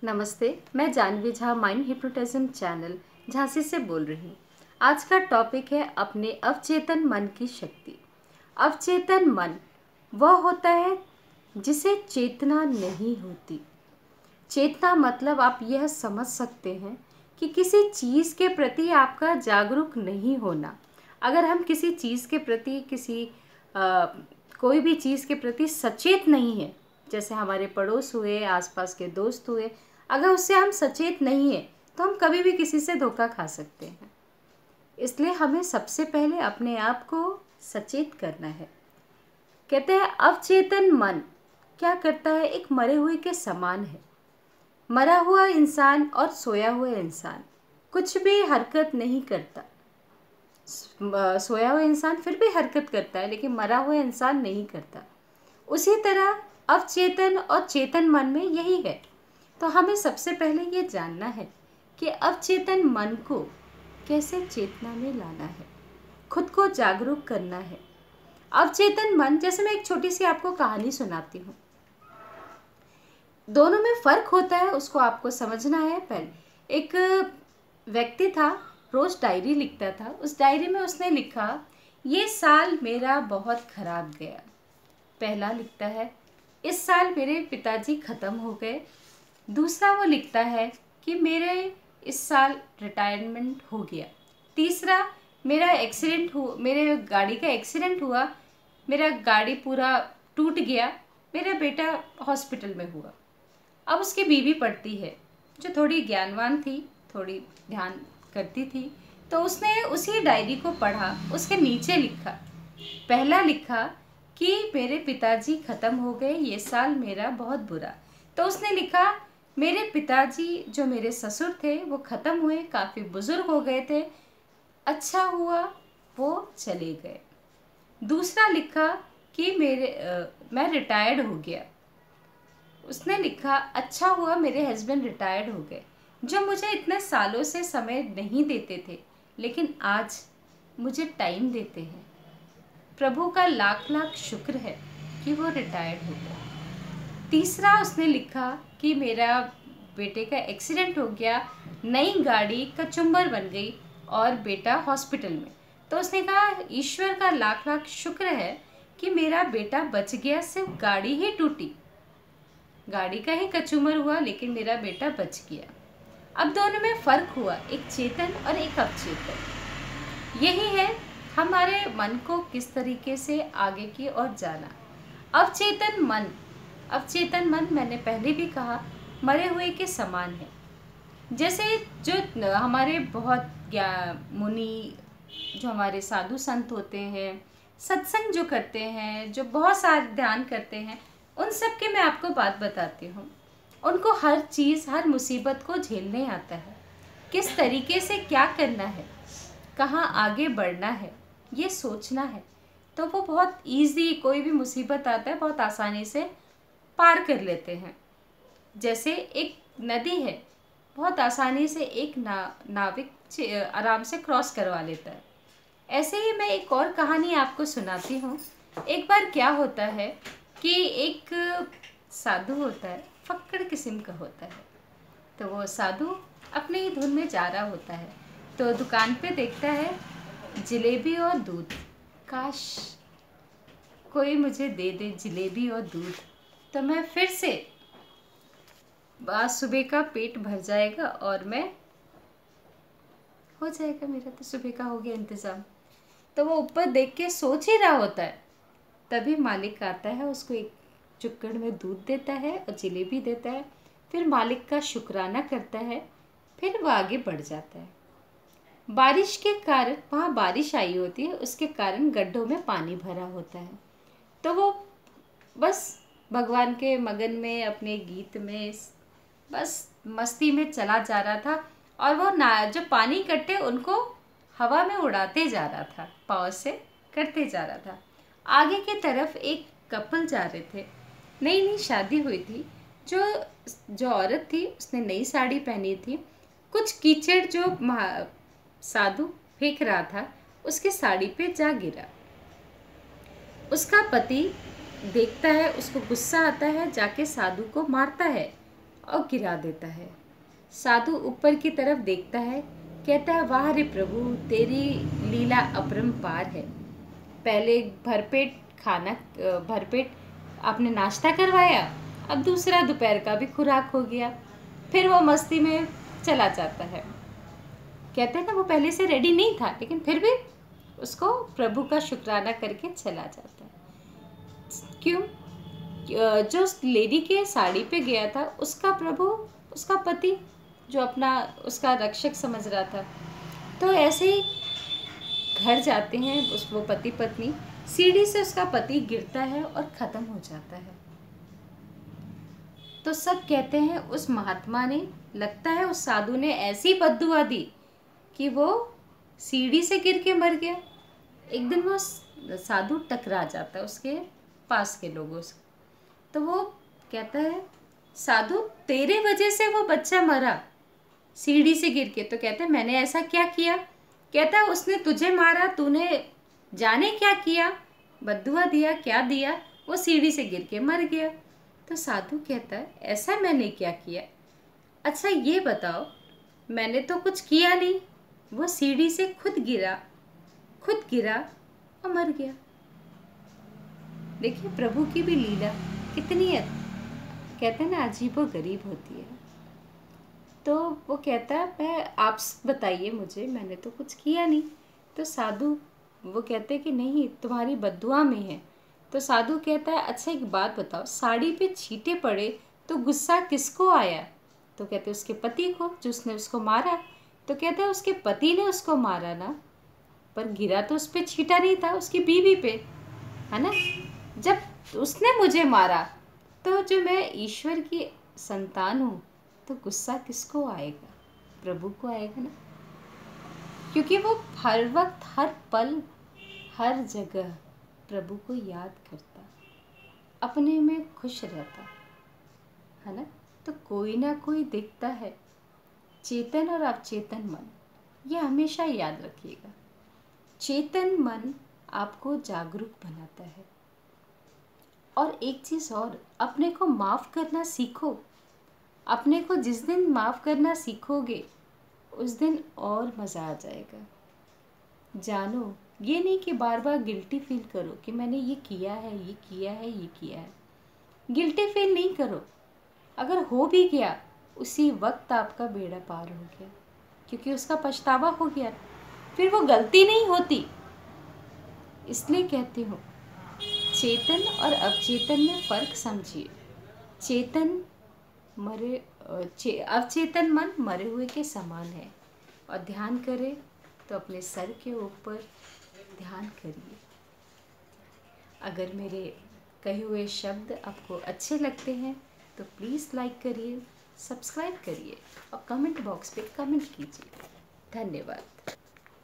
नमस्ते, मैं Janhvi Jha mind hypnotism channel Jhansi से बोल रही हूँ। आज का टॉपिक है अपने अवचेतन मन की शक्ति। अवचेतन मन वह होता है जिसे चेतना नहीं होती। चेतना मतलब आप यह समझ सकते हैं कि किसी चीज़ के प्रति आपका जागरूक नहीं होना। अगर हम किसी चीज़ के प्रति कोई भी चीज़ के प्रति सचेत नहीं है, जैसे हमारे पड़ोस हुए, आसपास के दोस्त हुए, अगर उससे हम सचेत नहीं हैं तो हम कभी भी किसी से धोखा खा सकते हैं। इसलिए हमें सबसे पहले अपने आप को सचेत करना है। कहते हैं अवचेतन मन क्या करता है, एक मरे हुए के समान है। मरा हुआ इंसान और सोया हुआ इंसान कुछ भी हरकत नहीं करता। सोया हुआ इंसान फिर भी हरकत करता है, लेकिन मरा हुआ इंसान नहीं करता। उसी तरह अवचेतन और चेतन मन में यही है। तो हमें सबसे पहले ये जानना है कि अवचेतन मन को कैसे चेतना में लाना है, खुद को जागरूक करना है। अवचेतन मन, जैसे मैं एक छोटी सी आपको कहानी सुनाती हूँ। दोनों में फ़र्क होता है, उसको आपको समझना है। पहले एक व्यक्ति था, रोज़ डायरी लिखता था। उस डायरी में उसने लिखा, ये साल मेरा बहुत ख़राब गया। पहला लिखता है, इस साल मेरे पिताजी ख़त्म हो गए। दूसरा वो लिखता है कि मेरे इस साल रिटायरमेंट हो गया। तीसरा, मेरे गाड़ी का एक्सीडेंट हुआ, मेरा गाड़ी पूरा टूट गया, मेरा बेटा हॉस्पिटल में हुआ। अब उसकी बीवी पढ़ती है, जो थोड़ी ज्ञानवान थी, थोड़ी ध्यान करती थी, तो उसने उसी डायरी को पढ़ा। उसके नीचे लिखा, पहला लिखा कि मेरे पिताजी ख़त्म हो गए, ये साल मेरा बहुत बुरा। तो उसने लिखा, मेरे पिताजी जो मेरे ससुर थे वो ख़त्म हुए, काफ़ी बुज़ुर्ग हो गए थे, अच्छा हुआ वो चले गए। दूसरा लिखा कि मैं रिटायर्ड हो गया। उसने लिखा, अच्छा हुआ मेरे हस्बैंड रिटायर्ड हो गए, जो मुझे इतने सालों से समय नहीं देते थे, लेकिन आज मुझे टाइम देते हैं। प्रभु का लाख लाख शुक्र है कि वो रिटायर्ड हो गया। तीसरा उसने लिखा कि मेरा बेटे का एक्सीडेंट हो गया, नई गाड़ी कचुम्बर बन गई और बेटा हॉस्पिटल में। तो उसने कहा, ईश्वर का लाख लाख शुक्र है कि मेरा बेटा बच गया, सिर्फ गाड़ी ही टूटी, गाड़ी का ही कचूमर हुआ, लेकिन मेरा बेटा बच गया। अब दोनों में फ़र्क हुआ, एक चेतन और एक अवचेतन। यही है हमारे मन को किस तरीके से आगे की ओर जाना। अवचेतन मन मैंने पहले भी कहा, मरे हुए के समान है। जैसे जो हमारे बहुत मुनि, जो हमारे साधु संत होते हैं, सत्संग जो करते हैं, जो बहुत सारे ध्यान करते हैं, उन सब के मैं आपको बात बताती हूँ। उनको हर चीज़, हर मुसीबत को झेलने आता है, किस तरीके से क्या करना है, कहाँ आगे बढ़ना है, ये सोचना है। तो वो बहुत ईजी, कोई भी मुसीबत आता है बहुत आसानी से पार कर लेते हैं। जैसे एक नदी है, बहुत आसानी से एक नाविक आराम से क्रॉस करवा लेता है। ऐसे ही मैं एक और कहानी आपको सुनाती हूँ। एक बार क्या होता है कि एक साधु होता है, फक्कड़ किस्म का होता है। तो वो साधु अपने ही धुन में जा रहा होता है, तो दुकान पे देखता है जलेबी और दूध। काश कोई मुझे दे दे जलेबी और दूध, तो मैं फिर से आज सुबह का पेट भर जाएगा और मैं हो जाएगा, मेरा तो सुबह का हो गया इंतज़ाम। तो वो ऊपर देख के सोच ही रहा होता है, तभी मालिक आता है, उसको एक चुक्कड़ में दूध देता है और जलेबी देता है। फिर मालिक का शुक्राना करता है, फिर वो आगे बढ़ जाता है। बारिश के कारण, वहाँ बारिश आई होती है, उसके कारण गड्ढों में पानी भरा होता है। तो वो बस भगवान के मगन में, अपने गीत में, बस मस्ती में चला जा रहा था। और वो जो पानी इकट्ठे उनको हवा में उड़ाते जा रहा था, पाँव से करते जा रहा था। आगे की तरफ एक कपल जा रहे थे, नई नई शादी हुई थी। जो औरत थी उसने नई साड़ी पहनी थी। कुछ कीचड़ जो साधु फेंक रहा था उसके साड़ी पे जा गिरा। उसका पति देखता है, उसको गुस्सा आता है, जाके साधु को मारता है और गिरा देता है। साधु ऊपर की तरफ देखता है, कहता है वाह रे प्रभु, तेरी लीला अपरंपार है। पहले भरपेट आपने नाश्ता करवाया, अब दूसरा दोपहर का भी खुराक हो गया। फिर वो मस्ती में चला जाता है। कहते हैं ना, वो पहले से रेडी नहीं था, लेकिन फिर भी उसको प्रभु का शुक्राना करके चला जाता है। क्यों? जो उस लेडी के साड़ी पे गया था, उसका प्रभु, उसका पति जो अपना उसका रक्षक समझ रहा था। तो ऐसे ही घर जाते हैं वो पति पत्नी, सीढ़ी से उसका पति गिरता है और ख़त्म हो जाता है। तो सब कहते हैं उस महात्मा ने, लगता है उस साधु ने ऐसी बद्दुआ दी कि वो सीढ़ी से गिर के मर गया। एक दिन वो साधु टकरा जाता है उसके पास के लोगों से। तो वो कहता है, साधु तेरे वजह से वो बच्चा मरा सीढ़ी से गिर के। तो कहते हैं मैंने ऐसा क्या किया? कहता है उसने तुझे मारा, तूने जाने क्या किया, बद्दुआ दिया, क्या दिया, वो सीढ़ी से गिर के मर गया। तो साधु कहता है ऐसा मैंने क्या किया? अच्छा ये बताओ, मैंने तो कुछ किया नहीं, वो सीढ़ी से खुद गिरा और मर गया। देखिए प्रभु की भी लीला कितनी है, कहते हैं ना अजीबो गरीब होती है। तो वो कहता है मैं, आप बताइए मुझे, मैंने तो कुछ किया नहीं। तो साधु वो कहते हैं कि नहीं, तुम्हारी बद्दुआ में है। तो साधु कहता है अच्छा एक बात बताओ, साड़ी पे छींटे पड़े तो गुस्सा किसको आया? तो कहते उसके पति को, जो उसने उसको मारा। तो कहता है उसके पति ने उसको मारा ना, पर गिरा तो उस पर छींटा नहीं था, उसकी बीवी पे, है ना। जब उसने मुझे मारा तो जो मैं ईश्वर की संतान हूँ, तो गुस्सा किसको आएगा? प्रभु को आएगा ना, क्योंकि वो हर वक्त, हर पल, हर जगह प्रभु को याद करता, अपने में खुश रहता, है ना। तो कोई ना कोई दिखता है, चेतन और अवचेतन मन, ये हमेशा याद रखिएगा। चेतन मन आपको जागरूक बनाता है। और एक चीज़ और, अपने को माफ़ करना सीखो। अपने को जिस दिन माफ़ करना सीखोगे, उस दिन और मज़ा आ जाएगा। जानो, ये नहीं कि बार बार गिल्टी फील करो कि मैंने ये किया है, ये किया है, ये किया है। गिल्टी फील नहीं करो। अगर हो भी गया, उसी वक्त आपका बेड़ा पार हो गया, क्योंकि उसका पछतावा हो गया, फिर वो गलती नहीं होती। इसलिए कहती हूँ, चेतन और अवचेतन में फ़र्क समझिए। अवचेतन मन मरे हुए के समान है। और ध्यान करें तो अपने सर के ऊपर ध्यान करिए। अगर मेरे कहे हुए शब्द आपको अच्छे लगते हैं तो प्लीज़ लाइक करिए, सब्सक्राइब करिए और कमेंट बॉक्स पे कमेंट कीजिए। धन्यवाद।